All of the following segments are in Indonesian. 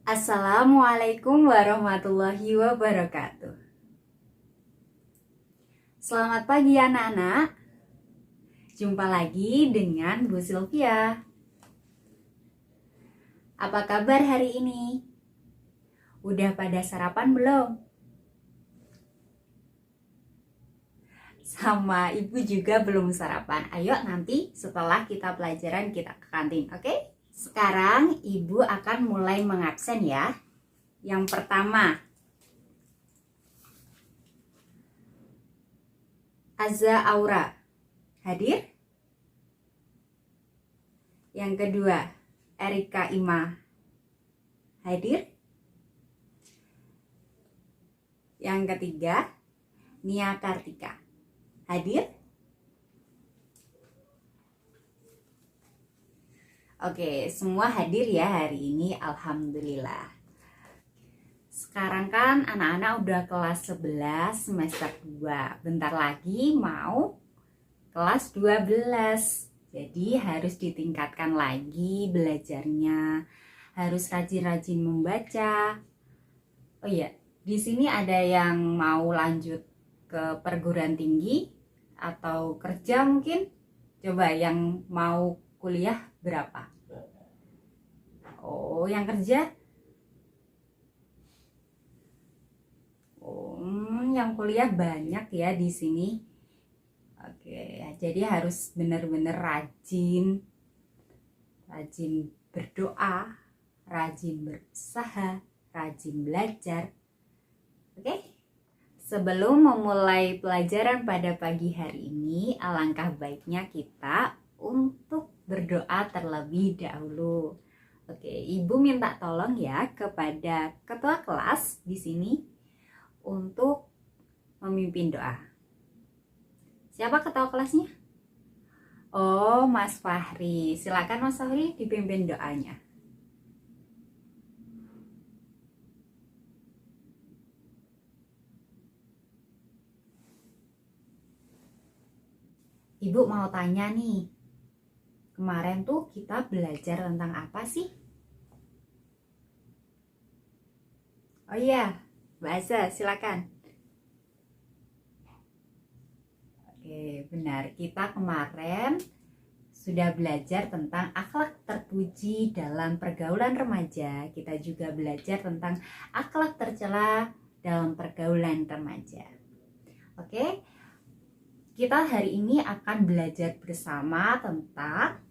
Assalamualaikum warahmatullahi wabarakatuh. Selamat pagi anak-anak. Jumpa lagi dengan Bu Sylvia. Apa kabar hari ini? Udah pada sarapan belum? Sama ibu juga belum sarapan. Ayo nanti setelah kita pelajaran kita ke kantin, oke? Sekarang ibu akan mulai mengabsen ya. Yang pertama, Azza Aura hadir. Yang kedua, Erika Ima hadir. Yang ketiga, Nia Kartika hadir. Oke, semua hadir ya hari ini, alhamdulillah. Sekarang kan anak-anak udah kelas 11 semester 2. Bentar lagi mau kelas 12. Jadi harus ditingkatkan lagi belajarnya. Harus rajin-rajin membaca. Oh iya, di sini ada yang mau lanjut ke perguruan tinggi atau kerja mungkin? Coba yang mau kuliah berapa? Oh, yang kerja? Oh, yang kuliah banyak ya di sini. Oke, jadi harus benar-benar rajin berdoa, rajin berusaha, rajin belajar. Oke? Sebelum memulai pelajaran pada pagi hari ini, alangkah baiknya kita untuk berdoa terlebih dahulu. Oke, Ibu minta tolong ya kepada ketua kelas di sini untuk memimpin doa. Siapa ketua kelasnya? Oh, Mas Fahri. Silakan Mas Fahri dipimpin doanya. Ibu mau tanya nih. Kemarin tuh kita belajar tentang apa sih? Oh iya, bahasa, silakan. Oke, benar. Kita kemarin sudah belajar tentang akhlak terpuji dalam pergaulan remaja. Kita juga belajar tentang akhlak tercela dalam pergaulan remaja. Oke, kita hari ini akan belajar bersama tentang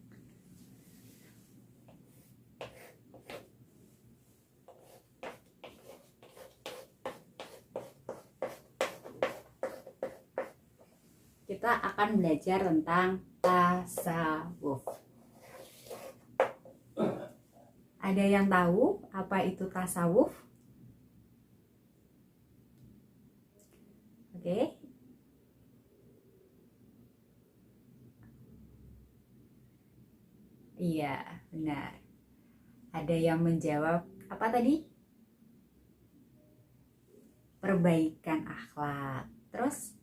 tasawuf. Ada yang tahu apa itu tasawuf? Oke. Iya, benar. Ada yang menjawab apa tadi? Perbaikan akhlak. Terus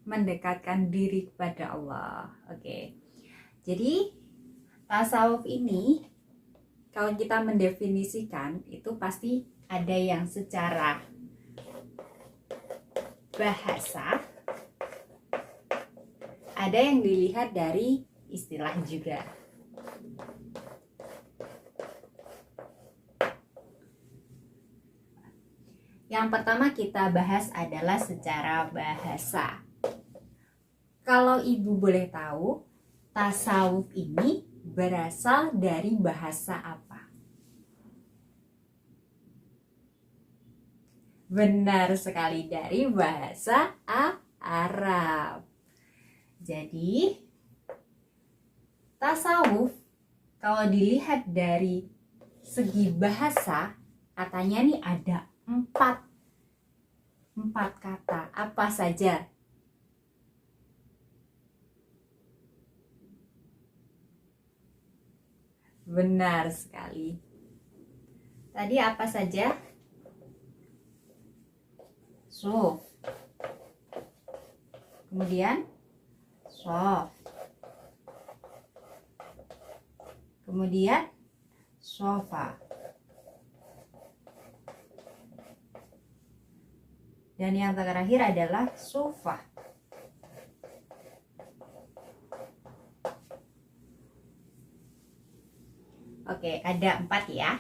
mendekatkan diri kepada Allah. Oke. Jadi tasawuf ini kalau kita mendefinisikan itu pasti ada yang secara bahasa, ada yang dilihat dari istilah juga. Yang pertama kita bahas adalah secara bahasa. Kalau ibu boleh tahu, tasawuf ini berasal dari bahasa apa? Benar sekali, dari bahasa Arab. Jadi, tasawuf kalau dilihat dari segi bahasa, katanya nih ada empat kata. Apa saja? Benar sekali. Tadi apa saja? Suf. Kemudian sof. Kemudian sofa. Dan yang terakhir adalah sofa. Oke, ada 4 ya.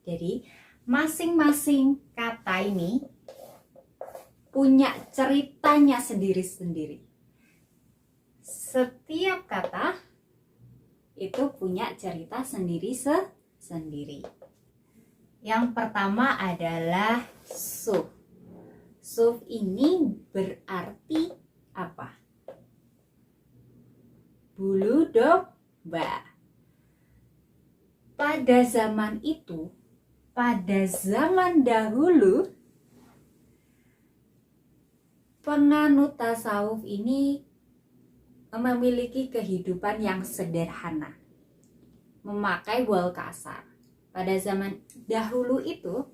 Jadi, masing-masing kata ini punya ceritanya sendiri-sendiri. Setiap kata itu punya cerita sendiri-sendiri. Yang pertama adalah suf. Suf ini berarti apa? Bulu domba. Pada zaman itu, pada zaman dahulu, penganut tasawuf ini memiliki kehidupan yang sederhana, memakai wal kasar. Pada zaman dahulu itu,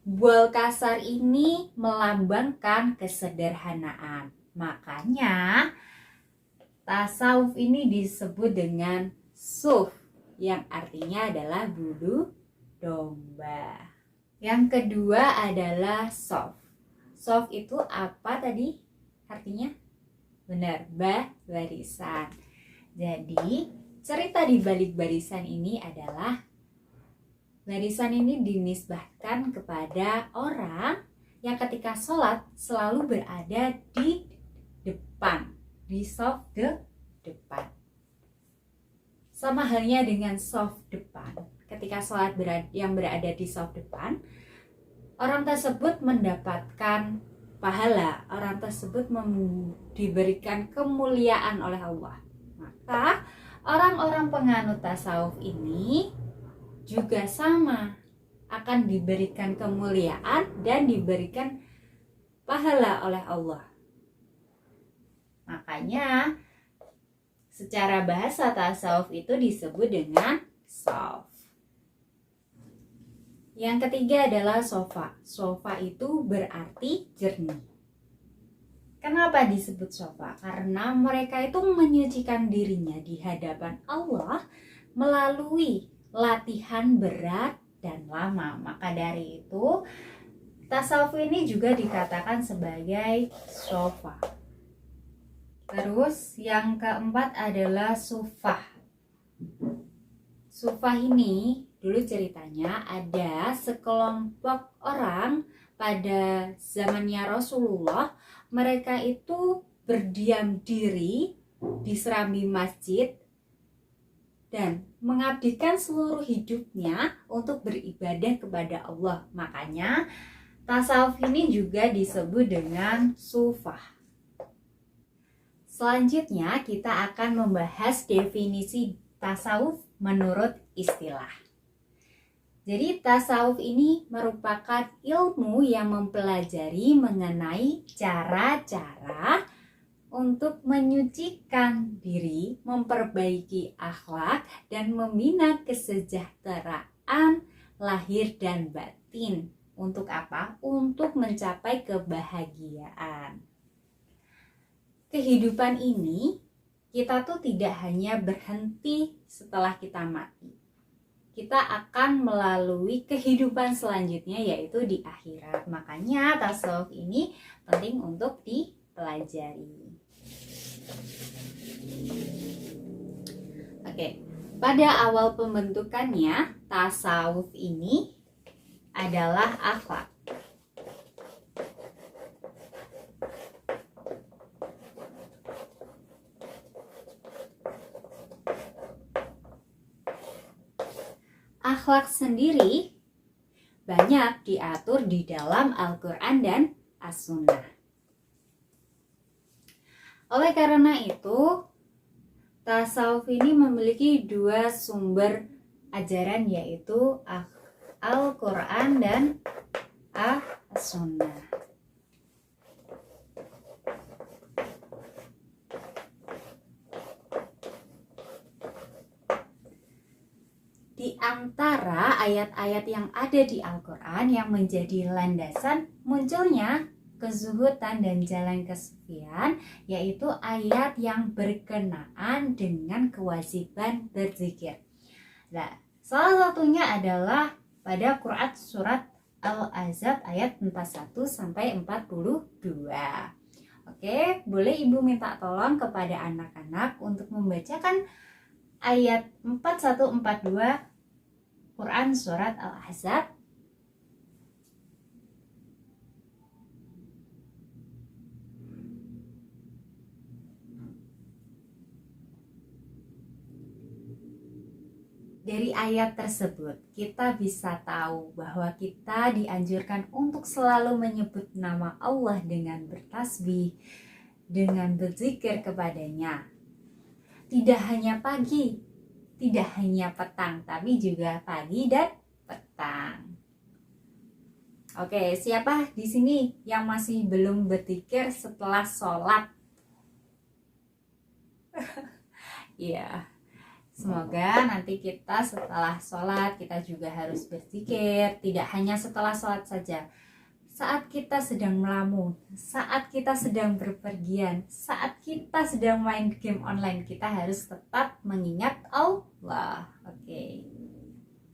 wal kasar ini melambangkan kesederhanaan. Makanya tasawuf ini disebut dengan suf, yang artinya adalah bulu domba. Yang kedua adalah sof. Sof itu apa tadi artinya? Benar, barisan. Jadi cerita di balik barisan ini adalah barisan ini dinisbahkan kepada orang yang ketika sholat selalu berada di depan, di sof depan. Sama halnya dengan sof depan. Ketika sholat yang berada di sof depan, orang tersebut mendapatkan pahala, orang tersebut diberikan kemuliaan oleh Allah. Maka orang-orang penganut tasawuf ini juga sama, akan diberikan kemuliaan dan diberikan pahala oleh Allah. Makanya secara bahasa tasawuf itu disebut dengan sof. Yang ketiga adalah sofa. Sofa itu berarti jernih. Kenapa disebut sofa? Karena mereka itu menyucikan dirinya di hadapan Allah melalui latihan berat dan lama. Maka dari itu, tasawuf ini juga dikatakan sebagai sofa. Terus yang keempat adalah sufah. Sufah ini dulu ceritanya ada sekelompok orang pada zamannya Rasulullah. Mereka itu berdiam diri di serambi masjid dan mengabdikan seluruh hidupnya untuk beribadah kepada Allah. Makanya tasawuf ini juga disebut dengan sufah. Selanjutnya kita akan membahas definisi tasawuf menurut istilah. Jadi tasawuf ini merupakan ilmu yang mempelajari mengenai cara-cara untuk menyucikan diri, memperbaiki akhlak, dan membina kesejahteraan lahir dan batin. Untuk apa? Untuk mencapai kebahagiaan. Kehidupan ini kita tuh tidak hanya berhenti setelah kita mati. Kita akan melalui kehidupan selanjutnya, yaitu di akhirat. Makanya tasawuf ini penting untuk dipelajari. Oke, pada awal pembentukannya tasawuf ini adalah akhlak. Akhlak sendiri banyak diatur di dalam Al-Quran dan As-Sunnah. Oleh karena itu, tasawuf ini memiliki 2 sumber ajaran, yaitu Al-Quran dan As-Sunnah. Di antara ayat-ayat yang ada di Al-Quran yang menjadi landasan munculnya kezuhudan dan jalan kesufian, yaitu ayat yang berkenaan dengan kewajiban berzikir. Nah, salah satunya adalah pada Quran surat Al-Ahzab ayat 41 sampai 42. Oke, boleh Ibu minta tolong kepada anak-anak untuk membacakan ayat 4142 Quran surat Al-Ahzab. Dari ayat tersebut, kita bisa tahu bahwa kita dianjurkan untuk selalu menyebut nama Allah dengan bertasbih, dengan berzikir kepadanya. Tidak hanya pagi, tidak hanya petang, tapi juga pagi dan petang. Oke, siapa di sini yang masih belum berzikir setelah sholat? Iya. Semoga nanti kita setelah sholat kita juga harus berzikir. Tidak hanya setelah sholat saja, saat kita sedang melamun, saat kita sedang berpergian, saat kita sedang main game online, kita harus tetap mengingat Allah. Oke.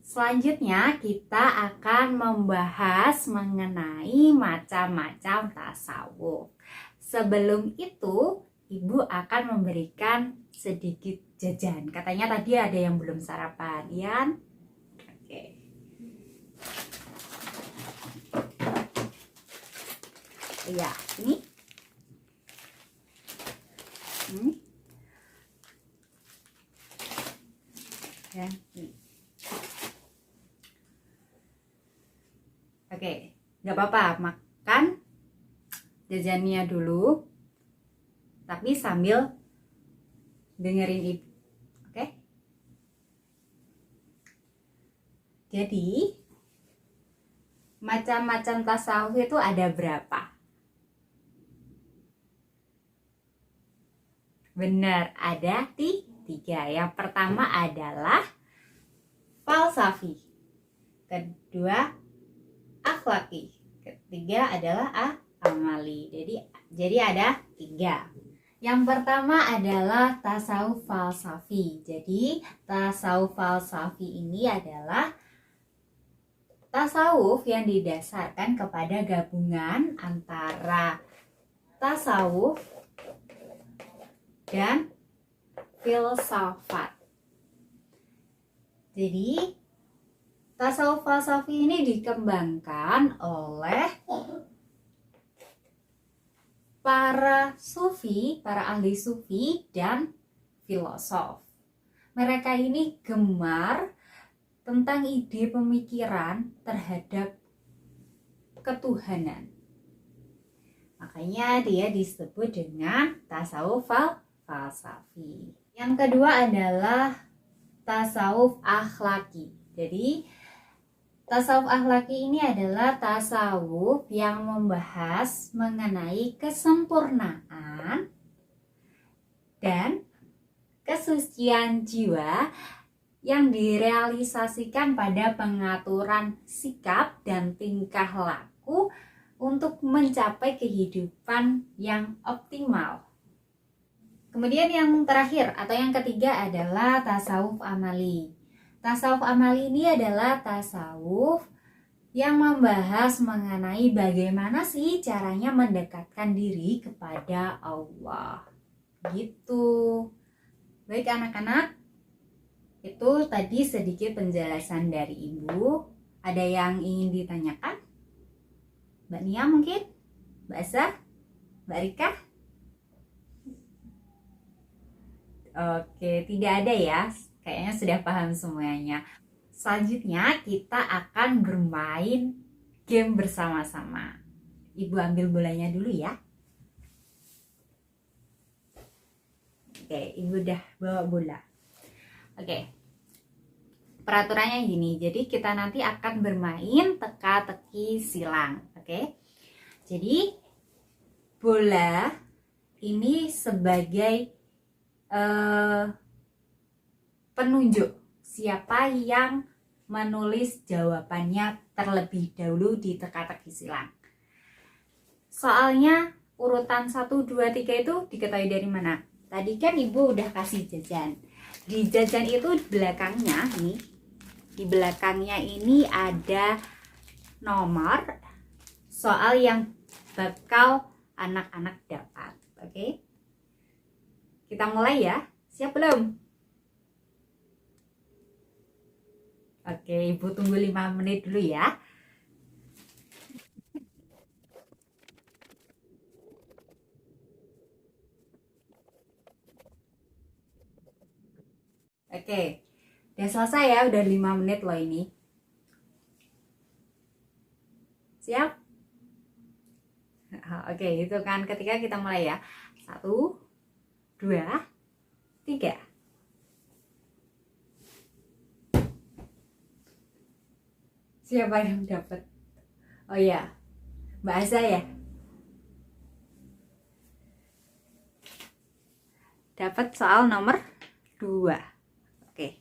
Selanjutnya kita akan membahas mengenai macam-macam tasawuf. Sebelum itu, Ibu akan memberikan sedikit jajan. Katanya tadi ada yang belum sarapan, Ian. Oke. Iya, ini. Ya, ini. Oke, nggak apa-apa, makan jajannya dulu, tapi sambil dengerin Ibu. Oke? Jadi, macam-macam tasawuf itu ada berapa? Benar, ada tiga. Yang pertama adalah falsafi, kedua akhlaki, ketiga adalah amali. Jadi ada 3. Yang pertama adalah tasawuf falsafi. Jadi tasawuf falsafi ini adalah tasawuf yang didasarkan kepada gabungan antara tasawuf dan filsafat. Jadi tasawuf falsafi ini dikembangkan oleh para sufi, para ahli sufi dan filosof. Mereka ini gemar tentang ide pemikiran terhadap ketuhanan. Makanya dia disebut dengan tasawuf falsafi. Yang kedua adalah tasawuf akhlaki. Jadi tasawuf akhlaki ini adalah tasawuf yang membahas mengenai kesempurnaan dan kesucian jiwa yang direalisasikan pada pengaturan sikap dan tingkah laku untuk mencapai kehidupan yang optimal. Kemudian yang terakhir atau yang ketiga adalah tasawuf amali. Tasawuf amali ini adalah tasawuf yang membahas mengenai bagaimana sih caranya mendekatkan diri kepada Allah. Gitu. Baik anak-anak, itu tadi sedikit penjelasan dari Ibu. Ada yang ingin ditanyakan? Mbak Nia mungkin? Mbak Asa? Mbak Rika? Oke, tidak ada ya. Kayaknya sudah paham semuanya. Selanjutnya kita akan bermain game bersama-sama. Ibu ambil bolanya dulu ya. Oke, Ibu udah bawa bola. Oke. Peraturannya gini. Jadi kita nanti akan bermain teka-teki silang. Oke. Jadi bola ini sebagai penunjuk siapa yang menulis jawabannya terlebih dahulu di teka-teki silang. Soalnya urutan 1, 2, 3 itu diketahui dari mana? Tadi kan ibu udah kasih jajan. Di jajan itu belakangnya nih, di belakangnya ini ada nomor soal yang bakal anak-anak dapat. Oke? Kita mulai ya. Siap belum? Oke, ibu tunggu 5 menit dulu ya. Oke, udah selesai ya, udah 5 menit loh ini. Siap? Oke, itu kan ketika kita mulai ya. 1, 2, 3. Siapa yang dapat? Oh iya, Mbak Aza ya? Dapat soal nomor 2. Oke.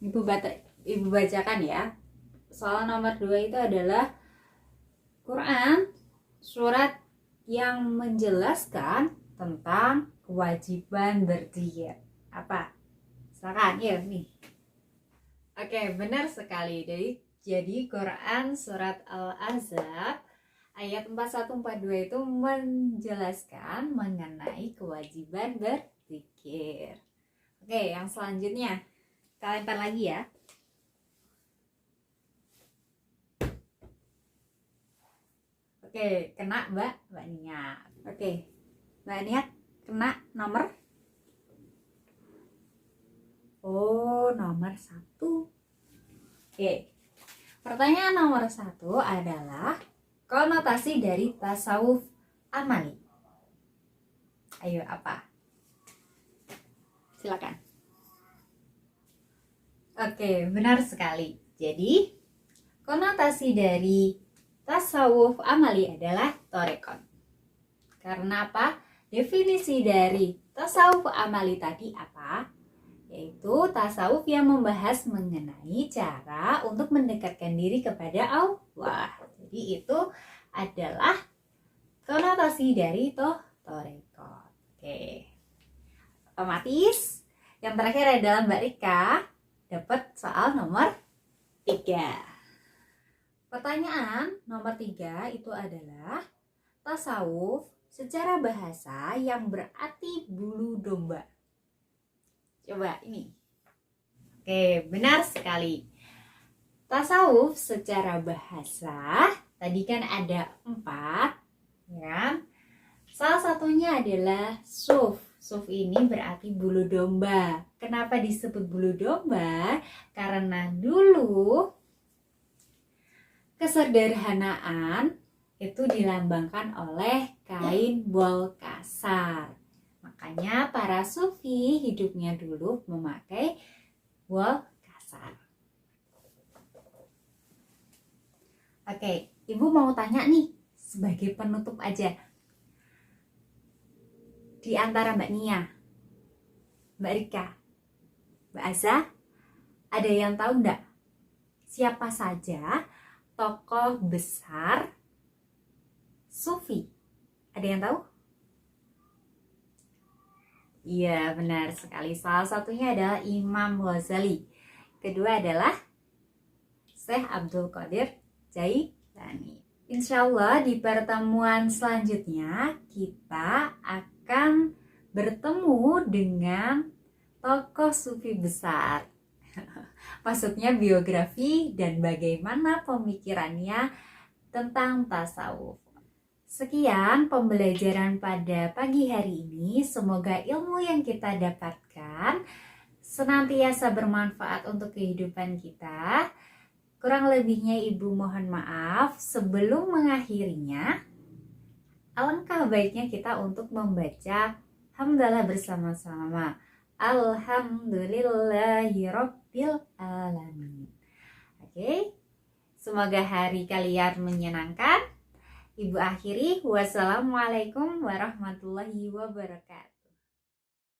Ibu bacakan ya. Soal nomor 2 itu adalah Quran surat yang menjelaskan tentang kewajiban berzikir. Apa? Silakan ya nih. Oke, benar sekali. Jadi Quran surat Al-Ahzab ayat 4142 itu menjelaskan mengenai kewajiban berzikir. Oke, yang selanjutnya kita lempar lagi ya. Oke, kena Mbak Niat. Oke, Mbak Niat kena nomor. Oh, nomor 1. Oke, pertanyaan nomor 1 adalah konotasi dari tasawuf amali. Ayo, apa? Silakan. Oke, benar sekali. Jadi, konotasi dari tasawuf amali adalah torekon. Karena apa? Definisi dari tasawuf amali tadi apa? Yaitu tasawuf yang membahas mengenai cara untuk mendekatkan diri kepada Allah. Jadi itu adalah konotasi dari torekon. Oke. Otomatis yang terakhir adalah Mbak Rika dapat soal nomor 3. Pertanyaan nomor 3 itu adalah tasawuf secara bahasa yang berarti bulu domba. Coba ini. Oke, benar sekali. Tasawuf secara bahasa tadi kan ada 4, ya. Salah satunya adalah suf. Suf ini berarti bulu domba. Kenapa disebut bulu domba? Karena dulu kesederhanaan itu dilambangkan oleh kain bol kasar. Makanya para sufi hidupnya dulu memakai bol kasar. Oke, Ibu mau tanya nih sebagai penutup aja. Di antara Mbak Nia, Mbak Rika, Mbak Aza, ada yang tahu enggak siapa saja tokoh besar sufi? Ada yang tahu? Iya, benar sekali. Salah satunya adalah Imam Ghazali. Kedua adalah Syekh Abdul Qadir Jailani. Insya Allah di pertemuan selanjutnya kita akan bertemu dengan tokoh sufi besar. Maksudnya biografi dan bagaimana pemikirannya tentang tasawuf. Sekian pembelajaran pada pagi hari ini. Semoga ilmu yang kita dapatkan senantiasa bermanfaat untuk kehidupan kita. Kurang lebihnya Ibu mohon maaf. Sebelum mengakhirinya, alangkah baiknya kita untuk membaca hamdalah bersama-sama. Alhamdulillahirabbil alamin. Oke. Semoga hari kalian menyenangkan. Ibu akhiri, wassalamualaikum warahmatullahi wabarakatuh.